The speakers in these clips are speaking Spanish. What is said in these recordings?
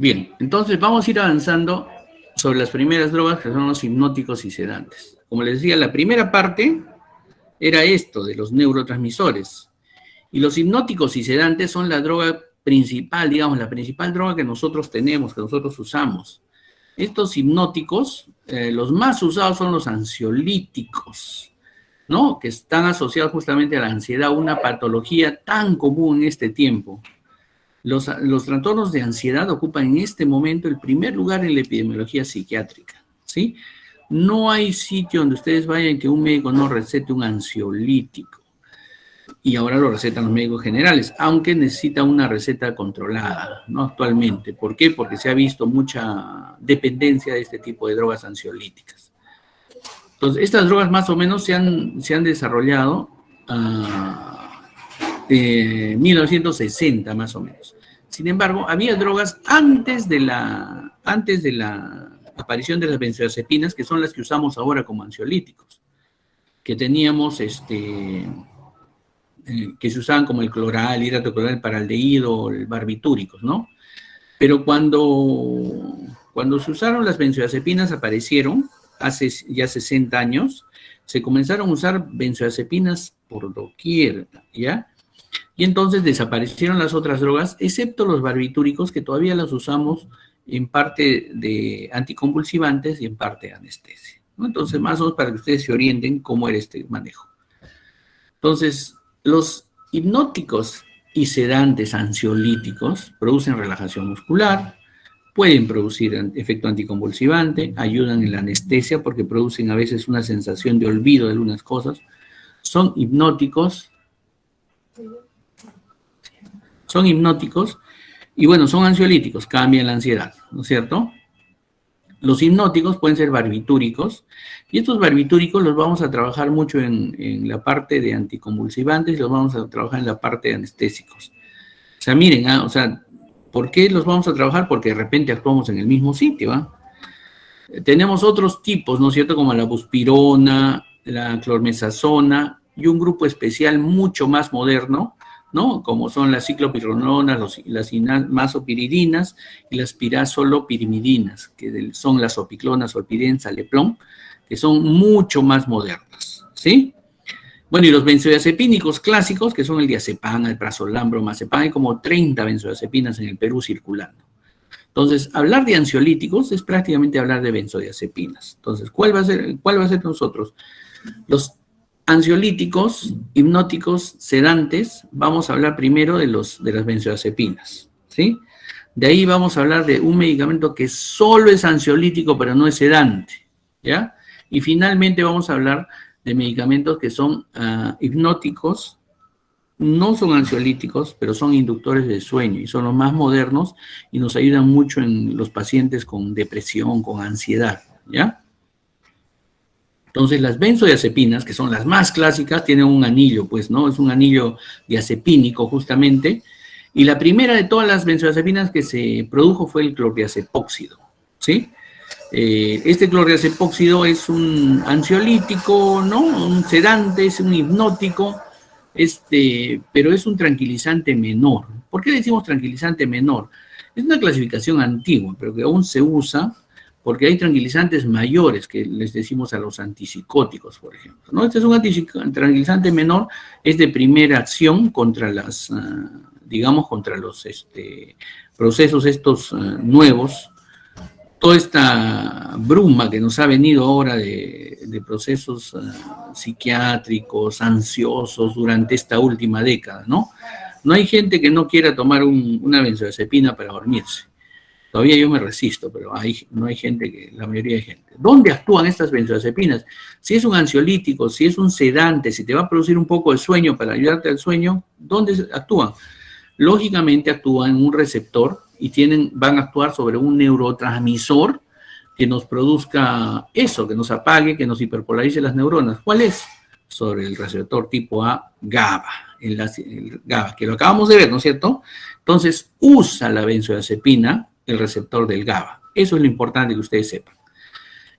Bien, entonces vamos a ir avanzando sobre las primeras drogas que son los hipnóticos y sedantes. Como les decía, la primera parte era esto de los neurotransmisores. Y los hipnóticos y sedantes son la droga principal, digamos, la principal droga que nosotros tenemos, que nosotros usamos. Estos hipnóticos, los más usados son los ansiolíticos, ¿no? Que están asociados justamente a la ansiedad, una patología tan común en este tiempo. Los trastornos de ansiedad ocupan en este momento el primer lugar en la epidemiología psiquiátrica, ¿sí? No hay sitio donde ustedes vayan que un médico no recete un ansiolítico. Y ahora lo recetan los médicos generales, aunque necesita una receta controlada, ¿no? Actualmente. ¿Por qué? Porque se ha visto mucha dependencia de este tipo de drogas ansiolíticas. Entonces, estas drogas más o menos se han desarrollado en 1960 más o menos. Sin embargo, había drogas antes de la aparición de las benzodiazepinas, que son las que usamos ahora como ansiolíticos, que teníamos que se usaban como el cloral, hidrato cloral, el paraldehído, el barbitúricos, ¿no? Pero cuando se usaron las benzodiazepinas, aparecieron hace ya 60 años, se comenzaron a usar benzodiazepinas por doquier, ¿ya? Y entonces desaparecieron las otras drogas, excepto los barbitúricos, que todavía las usamos en parte de anticonvulsivantes y en parte de anestesia, ¿no? Entonces, más o menos para que ustedes se orienten cómo era este manejo. Entonces, los hipnóticos y sedantes ansiolíticos producen relajación muscular, pueden producir efecto anticonvulsivante, ayudan en la anestesia porque producen a veces una sensación de olvido de algunas cosas, son hipnóticos y bueno, son ansiolíticos, cambian la ansiedad, ¿no es cierto? Los hipnóticos pueden ser barbitúricos, y estos barbitúricos los vamos a trabajar mucho en la parte de anticonvulsivantes y los vamos a trabajar en la parte de anestésicos. O sea, miren, ¿por qué los vamos a trabajar? Porque de repente actuamos en el mismo sitio, ¿ah? Tenemos otros tipos, ¿no es cierto? Como la buspirona, la clormezazona y un grupo especial mucho más moderno, ¿no? Como son las ciclopiridonas, las imazopiridinas y las pirazolopirimidinas, que son las opiclonas, olpidem, saleplón, que son mucho más modernas, ¿sí? Bueno, y los benzodiazepínicos clásicos, que son el diazepam, el prazolam, bromazepam, hay como 30 benzodiazepinas en el Perú circulando. Entonces, hablar de ansiolíticos es prácticamente hablar de benzodiazepinas. Entonces, ¿cuál va a ser nosotros? Los ansiolíticos, hipnóticos, sedantes, vamos a hablar primero de las benzodiazepinas, ¿sí? De ahí vamos a hablar de un medicamento que solo es ansiolítico, pero no es sedante, ¿ya? Y finalmente vamos a hablar de medicamentos que son hipnóticos, no son ansiolíticos, pero son inductores de sueño y son los más modernos y nos ayudan mucho en los pacientes con depresión, con ansiedad, ¿ya? Entonces, las benzodiazepinas, que son las más clásicas, tienen un anillo, pues, ¿no? Es un anillo diazepínico, justamente. Y la primera de todas las benzodiazepinas que se produjo fue el clordiazepóxido, ¿sí? Este clordiazepóxido es un ansiolítico, ¿no? Un sedante, es un hipnótico, pero es un tranquilizante menor. ¿Por qué decimos tranquilizante menor? Es una clasificación antigua, pero que aún se usa porque hay tranquilizantes mayores que les decimos a los antipsicóticos, por ejemplo, ¿no? Este es un tranquilizante menor, es de primera acción contra contra los procesos estos nuevos, toda esta bruma que nos ha venido ahora de procesos psiquiátricos, ansiosos durante esta última década, ¿no? No hay gente que no quiera tomar una benzodiazepina para dormirse. Todavía yo me resisto, pero no hay gente, la mayoría de gente. ¿Dónde actúan estas benzodiazepinas? Si es un ansiolítico, si es un sedante, si te va a producir un poco de sueño para ayudarte al sueño, ¿dónde actúan? Lógicamente actúan en un receptor y van a actuar sobre un neurotransmisor que nos produzca eso, que nos apague, que nos hiperpolarice las neuronas. ¿Cuál es? Sobre el receptor tipo A, GABA, el GABA, que lo acabamos de ver, ¿no es cierto? Entonces, usa la benzodiazepina el receptor del GABA. Eso es lo importante que ustedes sepan.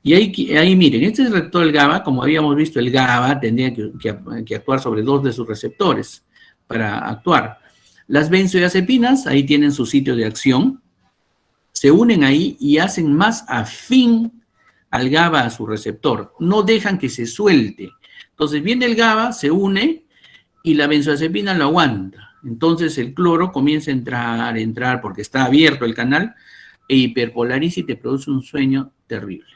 Y ahí miren, este es el receptor del GABA, como habíamos visto, el GABA tendría que actuar sobre 2 de sus receptores para actuar. Las benzodiazepinas, ahí tienen su sitio de acción, se unen ahí y hacen más afín al GABA a su receptor, no dejan que se suelte. Entonces viene el GABA, se une y la benzodiazepina lo aguanta. Entonces el cloro comienza a entrar porque está abierto el canal e hiperpolariza y te produce un sueño terrible,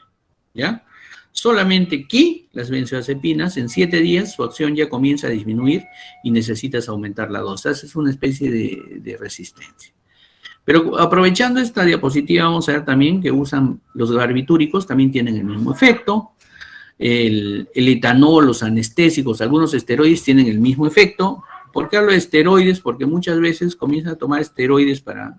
¿ya? Solamente que las benzodiazepinas en 7 días su acción ya comienza a disminuir y necesitas aumentar la dosis. Es una especie de resistencia. Pero aprovechando esta diapositiva vamos a ver también que usan los barbitúricos, también tienen el mismo efecto. El etanol, los anestésicos, algunos esteroides tienen el mismo efecto. ¿Por qué hablo de esteroides? Porque muchas veces comienzan a tomar esteroides para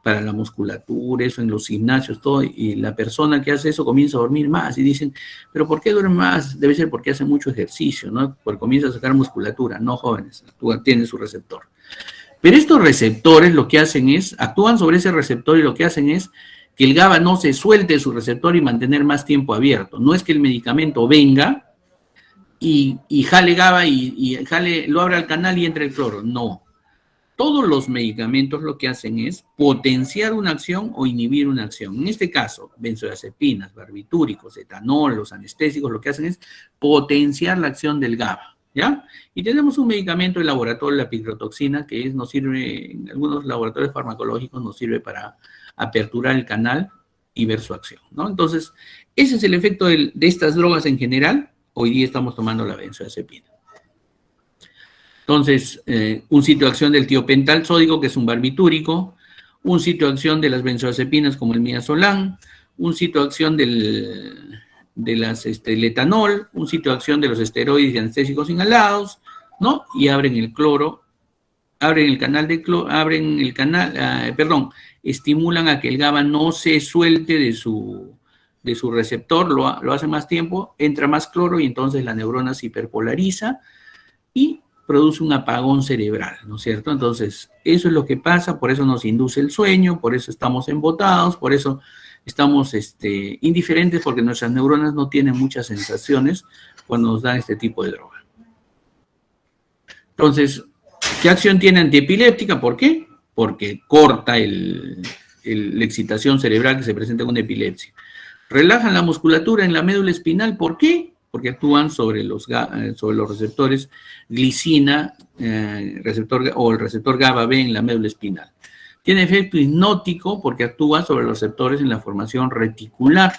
la musculatura, eso en los gimnasios, todo, y la persona que hace eso comienza a dormir más, y dicen, ¿pero por qué duerme más? Debe ser porque hace mucho ejercicio, ¿no? Porque comienza a sacar musculatura. No, jóvenes, tiene su receptor. Pero estos receptores lo que hacen es, actúan sobre ese receptor y lo que hacen es que el GABA no se suelte de su receptor y mantener más tiempo abierto. No es que el medicamento venga y jale GABA y jale, lo abra el canal y entre el cloro. No. Todos los medicamentos lo que hacen es potenciar una acción o inhibir una acción. En este caso, benzodiazepinas, barbitúricos, etanol, los anestésicos, lo que hacen es potenciar la acción del GABA, ¿ya? Y tenemos un medicamento de laboratorio, la picrotoxina, que nos sirve, en algunos laboratorios farmacológicos nos sirve para aperturar el canal y ver su acción, ¿no? Entonces, ese es el efecto de estas drogas en general. Hoy día estamos tomando la benzodiazepina. Entonces, un sitio de acción del tiopental sódico, que es un barbitúrico, un sitio de acción de las benzodiazepinas como el midazolam, un sitio de acción del etanol, un sitio de acción de los esteroides y anestésicos inhalados, ¿no? Y abren el cloro, abren el canal de cloro, estimulan a que el GABA no se suelte de su receptor, lo hace más tiempo, entra más cloro y entonces la neurona se hiperpolariza y produce un apagón cerebral, ¿no es cierto? Entonces, eso es lo que pasa, por eso nos induce el sueño, por eso estamos embotados, por eso estamos indiferentes, porque nuestras neuronas no tienen muchas sensaciones cuando nos dan este tipo de droga. Entonces, ¿qué acción tiene antiepiléptica? ¿Por qué? Porque corta la excitación cerebral que se presenta con epilepsia. Relajan la musculatura en la médula espinal, ¿por qué? Porque actúan sobre los receptores glicina, el receptor GABA-B en la médula espinal. Tiene efecto hipnótico porque actúa sobre los receptores en la formación reticular.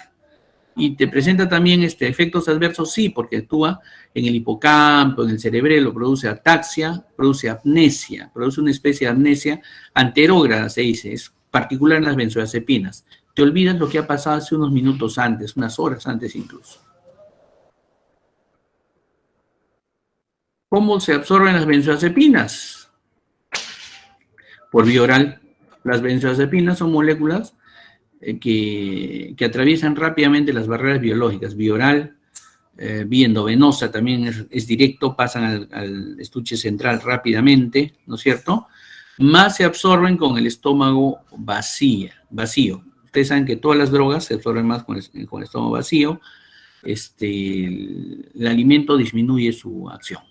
Y te presenta también efectos adversos, sí, porque actúa en el hipocampo, en el cerebelo, produce ataxia, produce apnesia, produce una especie de amnesia anterógrada, se dice, es particular en las benzodiazepinas. Te olvidas lo que ha pasado hace unos minutos antes, unas horas antes incluso. ¿Cómo se absorben las benzodiazepinas? Por vía oral. Las benzodiazepinas son moléculas que atraviesan rápidamente las barreras biológicas. Vía oral, vía endovenosa también es directo, pasan al estuche central rápidamente, ¿no es cierto? Más se absorben con el estómago vacío. Ustedes saben que todas las drogas se absorben más con el estómago vacío. El alimento disminuye su acción.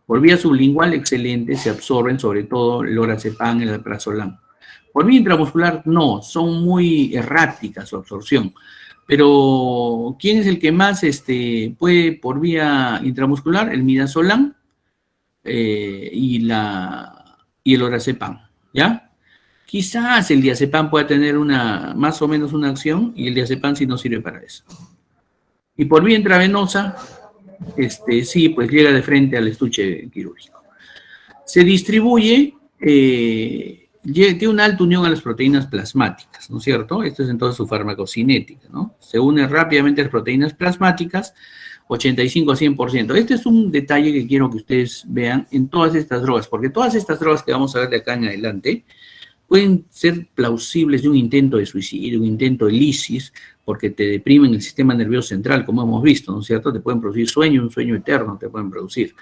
Por vía sublingual, excelente, se absorben sobre todo el lorazepam y el alprazolam. Por vía intramuscular, no, son muy erráticas su absorción. Pero, ¿quién es el que más puede por vía intramuscular? El midazolam y el lorazepam, ¿ya? Quizás el diazepam pueda tener más o menos una acción y el diazepam sí no sirve para eso. Y por vía intravenosa, sí, pues llega de frente al estuche quirúrgico. Se distribuye, tiene una alta unión a las proteínas plasmáticas, ¿no es cierto? Esto es entonces su farmacocinética, ¿no? Se une rápidamente a las proteínas plasmáticas, 85 a 100%. Este es un detalle que quiero que ustedes vean en todas estas drogas, porque todas estas drogas que vamos a ver de acá en adelante pueden ser plausibles de un intento de suicidio, un intento de lisis, porque te deprimen el sistema nervioso central, como hemos visto, ¿no es cierto? Te pueden producir sueño, un sueño eterno te pueden producir.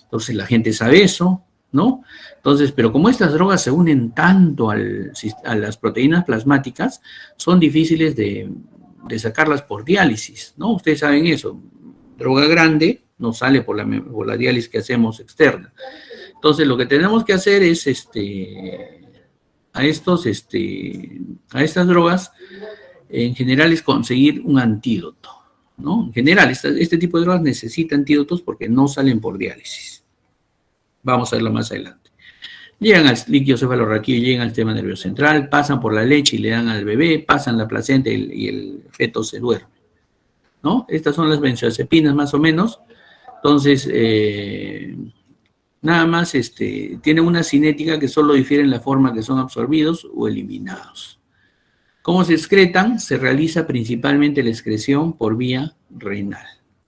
Entonces la gente sabe eso, ¿no? Entonces, pero como estas drogas se unen tanto a las proteínas plasmáticas, son difíciles de sacarlas por diálisis, ¿no? Ustedes saben eso. Droga grande no sale por la diálisis que hacemos externa. Entonces, lo que tenemos que hacer es a estas drogas, en general es conseguir un antídoto, ¿no? En general, este tipo de drogas necesita antídotos porque no salen por diálisis. Vamos a verlo más adelante. Llegan al líquido cefalorraquídeo, llegan al sistema nervioso central, pasan por la leche y le dan al bebé, pasan la placenta y el feto se duerme, ¿no? Estas son las benzodiazepinas más o menos. Entonces, nada más tienen una cinética que solo difiere en la forma que son absorbidos o eliminados. ¿Cómo se excretan? Se realiza principalmente la excreción por vía renal,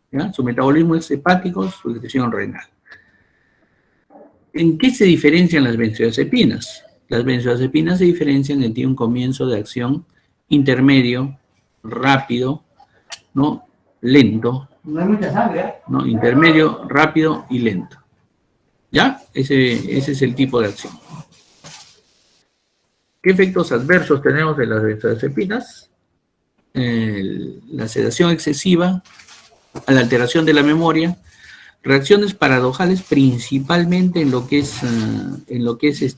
¿ya? Su metabolismo es hepático, su excreción renal. ¿En qué se diferencian las benzodiazepinas? Las benzodiazepinas se diferencian en que tienen un comienzo de acción intermedio, rápido, ¿no? Lento. No hay mucha sangre. ¿No? Intermedio, rápido y lento. ¿Ya? Ese es el tipo de acción. ¿Qué efectos adversos tenemos de las benzodiazepinas? La sedación excesiva, la alteración de la memoria, reacciones paradojales principalmente en lo que es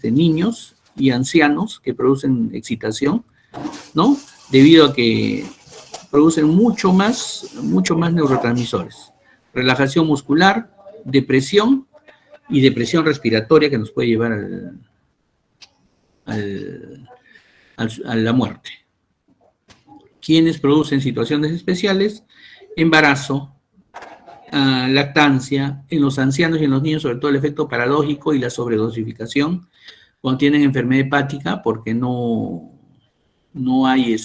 niños y ancianos que producen excitación, ¿no? Debido a que producen mucho más neurotransmisores. Relajación muscular, depresión y depresión respiratoria que nos puede llevar a la muerte. ¿Quiénes producen situaciones especiales? Embarazo, lactancia, en los ancianos y en los niños, sobre todo el efecto paradójico y la sobredosificación, cuando tienen enfermedad hepática, porque no hay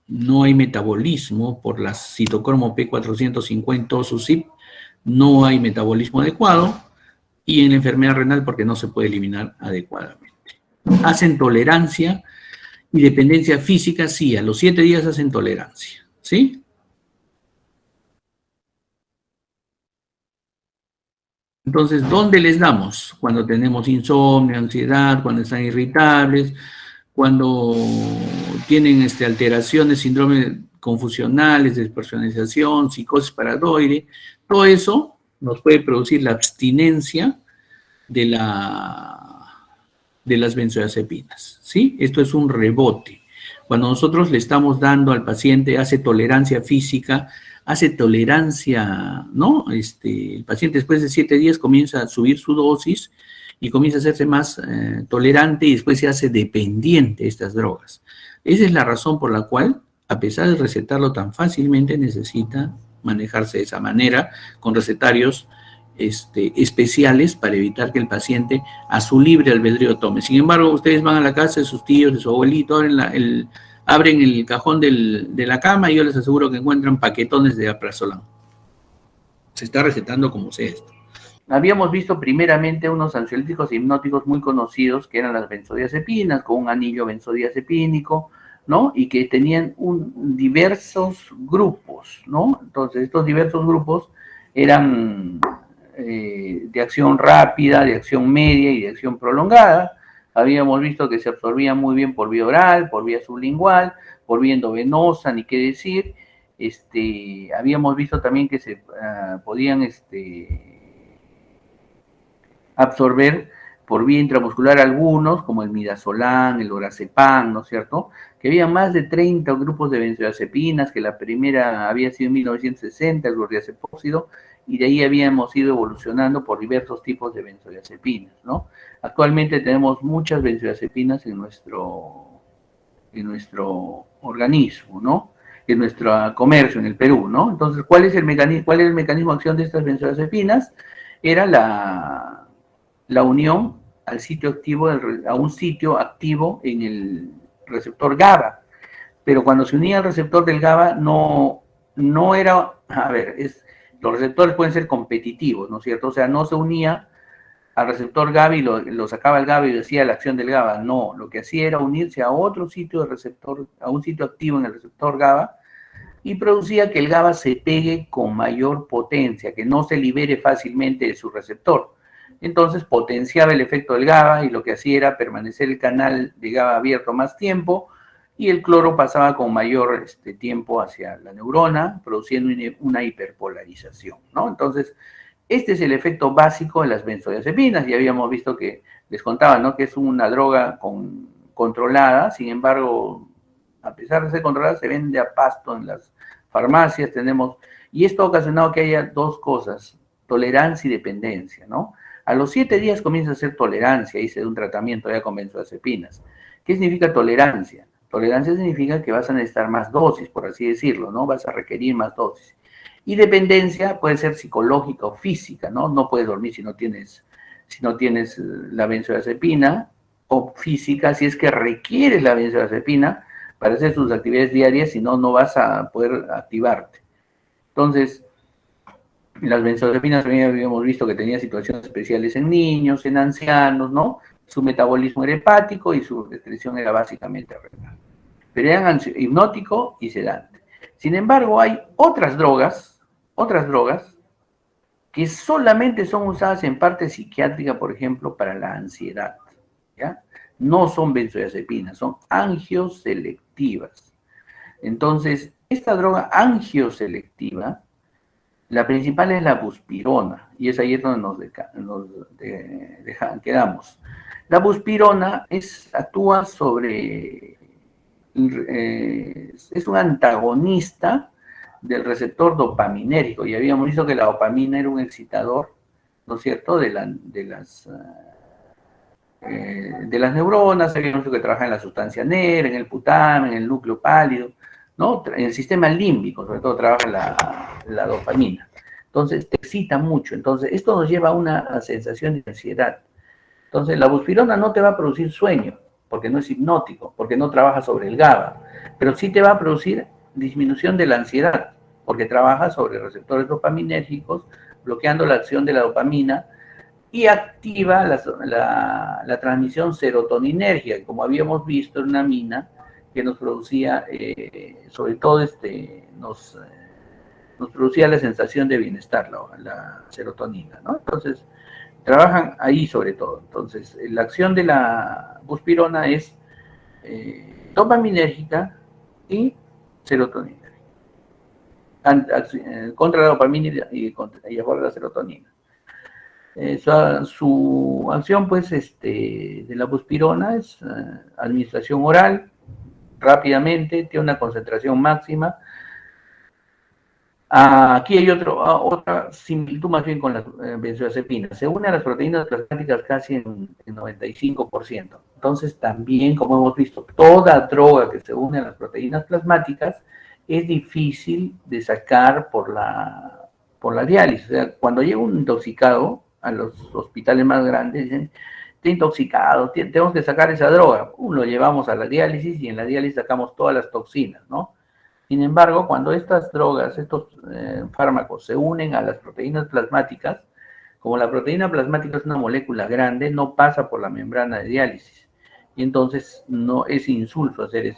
no hay metabolismo por la citocromo P450 o su CYP, no hay metabolismo adecuado, y en la enfermedad renal porque no se puede eliminar adecuadamente. Hacen tolerancia y dependencia física, sí, a los 7 días hacen tolerancia, ¿sí? Entonces, ¿dónde les damos? Cuando tenemos insomnio, ansiedad, cuando están irritables, cuando tienen alteraciones, síndromes confusionales, despersonalización, psicosis paranoide, todo eso nos puede producir la abstinencia de las benzodiazepinas, ¿sí? Esto es un rebote. Cuando nosotros le estamos dando al paciente, hace tolerancia física, hace tolerancia, ¿no? El paciente después de 7 días comienza a subir su dosis y comienza a hacerse más tolerante y después se hace dependiente de estas drogas. Esa es la razón por la cual, a pesar de recetarlo tan fácilmente, necesita manejarse de esa manera, con recetarios especiales para evitar que el paciente a su libre albedrío tome. Sin embargo, ustedes van a la casa de sus tíos, de su abuelito, abren el cajón de la cama y yo les aseguro que encuentran paquetones de alprazolam. Se está recetando como sea esto. Habíamos visto primeramente unos ansiolíticos hipnóticos muy conocidos, que eran las benzodiazepinas, con un anillo benzodiazepínico, ¿no? Y que tenían diversos grupos, ¿no? Entonces, estos diversos grupos eran de acción rápida, de acción media y de acción prolongada. Habíamos visto que se absorbían muy bien por vía oral, por vía sublingual, por vía endovenosa, ni qué decir. Habíamos visto también que se podían absorber por vía intramuscular algunos, como el midazolam, el lorazepam, ¿no es cierto? Que había más de 30 grupos de benzodiazepinas, que la primera había sido en 1960, el glurdiazepóxido, y de ahí habíamos ido evolucionando por diversos tipos de benzodiazepinas, ¿no? Actualmente tenemos muchas benzodiazepinas en nuestro organismo, ¿no? En nuestro comercio en el Perú, ¿no? Entonces, ¿cuál es el mecanismo de acción de estas benzodiazepinas? Era la unión al sitio activo, a un sitio activo en el receptor GABA. Pero cuando se unía al receptor del GABA, no era, los receptores pueden ser competitivos, ¿no es cierto? O sea, no se unía al receptor GABA y lo sacaba el GABA y decía la acción del GABA. No, lo que hacía era unirse a otro sitio de receptor, a un sitio activo en el receptor GABA, y producía que el GABA se pegue con mayor potencia, que no se libere fácilmente de su receptor. Entonces potenciaba el efecto del GABA y lo que hacía era permanecer el canal de GABA abierto más tiempo y el cloro pasaba con mayor tiempo hacia la neurona, produciendo una hiperpolarización, ¿no? Entonces, este es el efecto básico de las benzodiazepinas. Ya habíamos visto que les contaba, ¿no? Que es una droga controlada, sin embargo, a pesar de ser controlada, se vende a pasto en las farmacias, y esto ha ocasionado que haya dos cosas, tolerancia y dependencia, ¿no? A los 7 días comienza a ser tolerancia, hice de un tratamiento ya con benzodiazepinas. ¿Qué significa tolerancia? Tolerancia significa que vas a necesitar más dosis, por así decirlo, ¿no? Vas a requerir más dosis. Y dependencia puede ser psicológica o física, ¿no? No puedes dormir si no tienes la benzodiazepina, o física si es que requieres la benzodiazepina para hacer tus actividades diarias, si no, no vas a poder activarte. Entonces, las benzodiazepinas también habíamos visto que tenía situaciones especiales en niños, en ancianos, ¿no? Su metabolismo era hepático y su restricción era básicamente renal. Pero eran hipnótico y sedante. Sin embargo, hay otras drogas que solamente son usadas en parte psiquiátrica, por ejemplo, para la ansiedad, ¿ya? No son benzodiazepinas, son angioselectivas. Entonces, esta droga angioselectiva, la principal es la buspirona, y es ahí donde quedamos. La buspirona actúa sobre, es un antagonista del receptor dopaminérgico, y habíamos visto que la dopamina era un excitador, ¿no es cierto?, de las neuronas. Habíamos visto que trabaja en la sustancia negra, en el putamen, en el núcleo pálido, ¿no? En el sistema límbico, sobre todo trabaja la dopamina. Entonces, te excita mucho. Entonces, esto nos lleva a una sensación de ansiedad. Entonces, la buspirona no te va a producir sueño, porque no es hipnótico, porque no trabaja sobre el GABA, pero sí te va a producir disminución de la ansiedad, porque trabaja sobre receptores dopaminérgicos, bloqueando la acción de la dopamina y activa la transmisión serotoninérgica, como habíamos visto en una mina que nos producía, sobre todo nos producía la sensación de bienestar, la serotonina, ¿no? Entonces, trabajan ahí sobre todo. Entonces, la acción de la buspirona es dopaminérgica y serotonina. Contra la dopamina y a favor de la serotonina. Su acción, pues, de la buspirona es administración oral, rápidamente, tiene una concentración máxima. Aquí hay otra similitud más bien con las benzodiazepinas. Se une a las proteínas plasmáticas casi en 95%. Entonces, también, como hemos visto, toda droga que se une a las proteínas plasmáticas es difícil de sacar por la diálisis. O sea, cuando llega un intoxicado a los hospitales más grandes, dicen, está intoxicado, tenemos que sacar esa droga. Lo llevamos a la diálisis y en la diálisis sacamos todas las toxinas, ¿no? Sin embargo, cuando estas drogas, estos fármacos se unen a las proteínas plasmáticas, como la proteína plasmática es una molécula grande, no pasa por la membrana de diálisis. Y entonces no es insulso hacer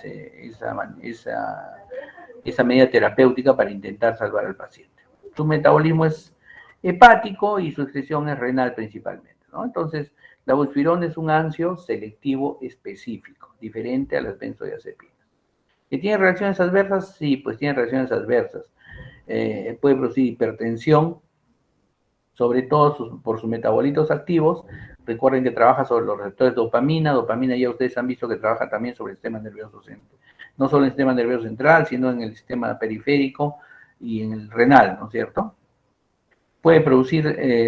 esa medida terapéutica para intentar salvar al paciente. Su metabolismo es hepático y su excreción es renal principalmente, ¿no? Entonces, la buspirona es un ansio selectivo específico, diferente a las benzodiazepinas. ¿Que tiene reacciones adversas? Sí, pues tiene reacciones adversas. Puede producir hipertensión, sobre todo por sus metabolitos activos. Recuerden que trabaja sobre los receptores de dopamina. Dopamina ya ustedes han visto que trabaja también sobre el sistema nervioso central. No solo en el sistema nervioso central, sino en el sistema periférico y en el renal, ¿no es cierto? Puede producir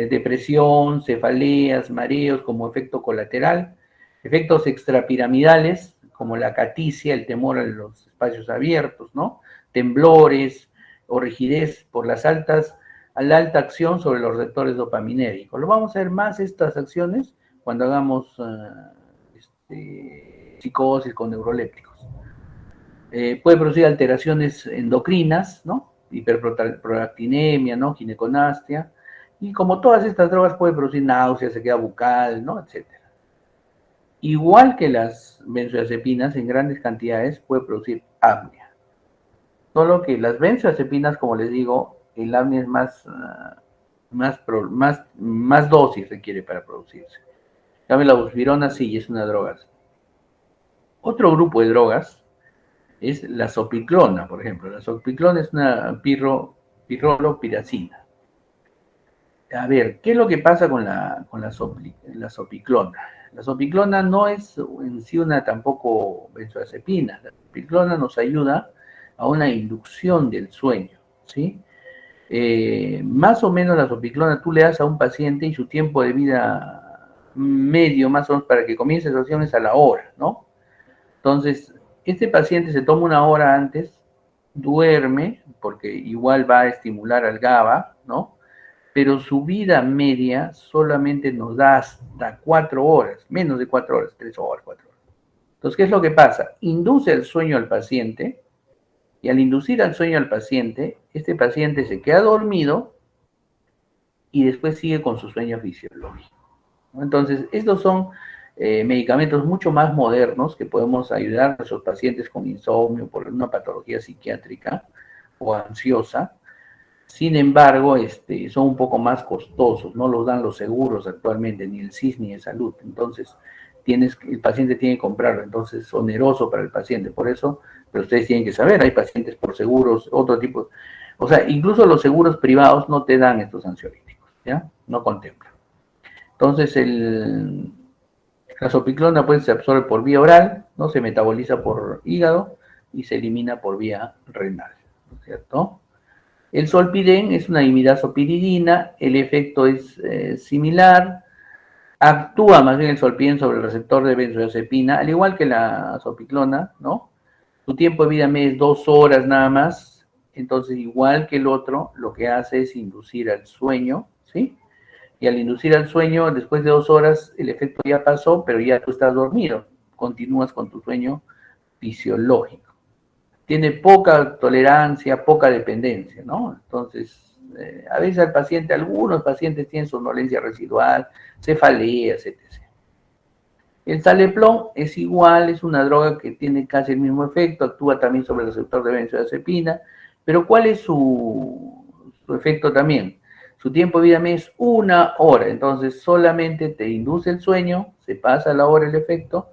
depresión, cefaleas, mareos como efecto colateral, efectos extrapiramidales, como la caticia, el temor a los espacios abiertos, ¿no? Temblores o rigidez por la alta acción sobre los receptores dopaminérgicos. Lo vamos a ver más estas acciones cuando hagamos psicosis con neurolépticos. Puede producir alteraciones endocrinas, ¿no? Hiperprolactinemia, ¿no? Gineconastia. Y como todas estas drogas puede producir náusea, sequedad bucal, ¿no? Etcétera. Igual que las benzodiazepinas en grandes cantidades puede producir apnea. Solo que las benzodiazepinas, como les digo, el apnea es más dosis requiere para producirse. En cambio, la buspirona sí es una droga. Otro grupo de drogas es la zopiclona, por ejemplo. La zopiclona es una pirrolopiracina. A ver, ¿qué es lo que pasa con la sopiclona? La sopiclona no es en sí una tampoco benzodiazepina. La sopiclona nos ayuda a una inducción del sueño, ¿sí? Más o menos la sopiclona tú le das a un paciente y su tiempo de vida medio, más o menos, para que comience la sesión es a la hora, ¿no? Entonces, este paciente se toma una hora antes, duerme, porque igual va a estimular al GABA, ¿no? Pero su vida media solamente nos da hasta 4 horas, menos de 4 horas, 3 horas, 4 horas. Entonces, ¿qué es lo que pasa? Induce el sueño al paciente y al inducir al sueño al paciente, este paciente se queda dormido y después sigue con su sueño fisiológico. Entonces, estos son medicamentos mucho más modernos que podemos ayudar a nuestros pacientes con insomnio por una patología psiquiátrica o ansiosa. Sin embargo, son un poco más costosos, no los dan los seguros actualmente, ni el SIS ni el Salud. Entonces, el paciente tiene que comprarlo, entonces es oneroso para el paciente. Por eso, pero ustedes tienen que saber, hay pacientes por seguros, otro tipo. O sea, incluso los seguros privados no te dan estos ansiolíticos, ¿ya? No contemplan. Entonces, la sopiclona pues se absorbe por vía oral, ¿no? Se metaboliza por hígado y se elimina por vía renal, ¿no es cierto? El solpidem es una imidazopiridina, el efecto es similar, actúa más bien el solpidem sobre el receptor de benzodiazepina, al igual que la sopiclona, ¿no? Su tiempo de vida media es 2 horas nada más, entonces igual que el otro, lo que hace es inducir al sueño, ¿sí? Y al inducir al sueño, después de 2 horas, el efecto ya pasó, pero ya tú estás dormido, continúas con tu sueño fisiológico. Tiene poca tolerancia, poca dependencia, ¿no? Entonces, a veces el paciente, algunos pacientes tienen somnolencia residual, cefaleas, etc. El Saleplon es igual, es una droga que tiene casi el mismo efecto, actúa también sobre el receptor de benzodiazepina, pero ¿cuál es su efecto también? Su tiempo de vida media es 1 hora, entonces solamente te induce el sueño, se pasa la hora el efecto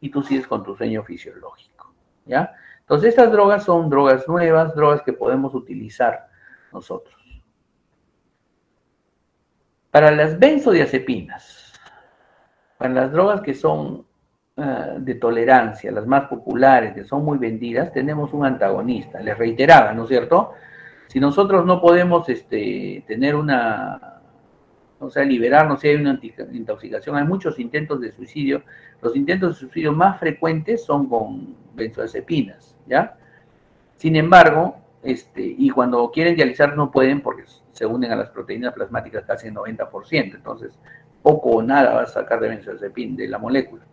y tú sigues con tu sueño fisiológico, ¿ya? Entonces estas drogas son drogas nuevas, drogas que podemos utilizar nosotros. Para las benzodiazepinas, para las drogas que son de tolerancia, las más populares, que son muy vendidas, tenemos un antagonista. Les reiteraba, ¿no es cierto? Si nosotros no podemos tener o sea, liberarnos si hay una intoxicación, hay muchos intentos de suicidio. Los intentos de suicidio más frecuentes son con benzodiazepinas, ¿ya? Sin embargo, y cuando quieren dializar no pueden porque se unen a las proteínas plasmáticas casi el 90%, entonces poco o nada va a sacar de benzodiazepina, de la molécula.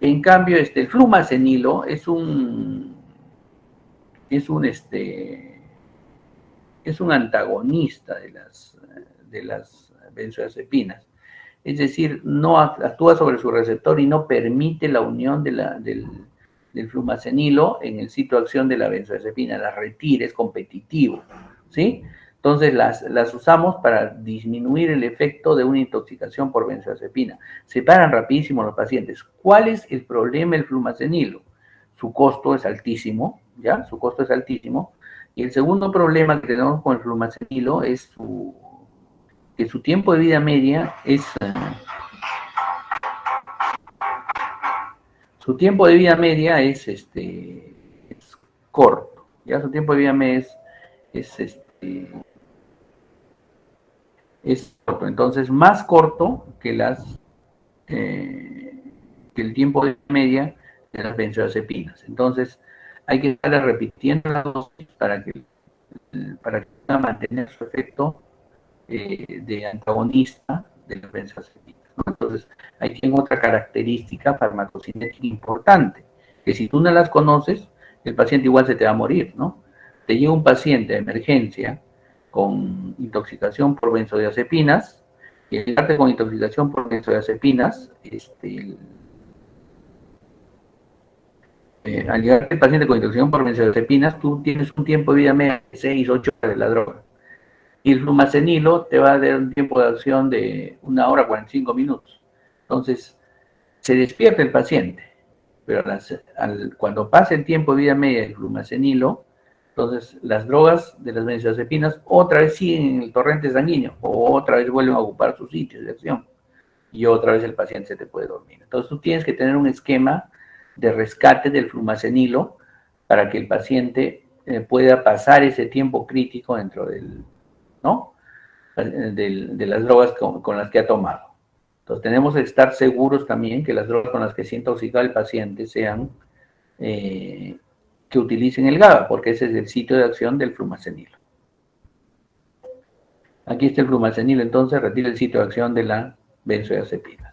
En cambio, el flumacenilo es un antagonista de las benzodiazepinas. Es decir, no actúa sobre su receptor y no permite la unión del flumacenilo en el sitio de acción de la benzodiazepina, la retira, es competitivo, ¿sí? Entonces las usamos para disminuir el efecto de una intoxicación por benzodiazepina. Se paran rapidísimo los pacientes. ¿Cuál es el problema del flumacenilo? Su costo es altísimo, ¿ya? Su costo es altísimo. Y el segundo problema que tenemos con el flumacenilo es que su tiempo de vida media es su tiempo de vida media es corto, ya su tiempo de vida media es corto, entonces más corto que que el tiempo de media de las benzodiazepinas. Entonces hay que estar repitiendo la dosis para que pueda mantener su efecto de antagonista de las benzodiazepinas, ¿no? Entonces ahí tiene otra característica farmacocinética importante, que si tú no las conoces, el paciente igual se te va a morir, ¿no? Te llega un paciente de emergencia con intoxicación por benzodiazepinas, y al llegarte con intoxicación por benzodiazepinas, al llegar el paciente con intoxicación por benzodiazepinas, tú tienes un tiempo de vida media de 6, 8 horas de la droga. Y el flumacenilo te va a dar un tiempo de acción de 1 hora 45 minutos. Entonces, se despierta el paciente, pero cuando pasa el tiempo de vida media del flumacenilo, Entonces, las drogas de las benzodiazepinas otra vez siguen en el torrente sanguíneo, o otra vez vuelven a ocupar sus sitios de acción, y otra vez el paciente se te puede dormir. Entonces, tú tienes que tener un esquema de rescate del flumacenilo para que el paciente pueda pasar ese tiempo crítico dentro del, ¿no? de las drogas con las que ha tomado. Entonces, tenemos que estar seguros también que las drogas con las que se ha intoxicado el paciente sean que utilicen el GABA, porque ese es el sitio de acción del flumacenilo. Aquí está el flumacenilo, entonces retira el sitio de acción de la benzodiazepina.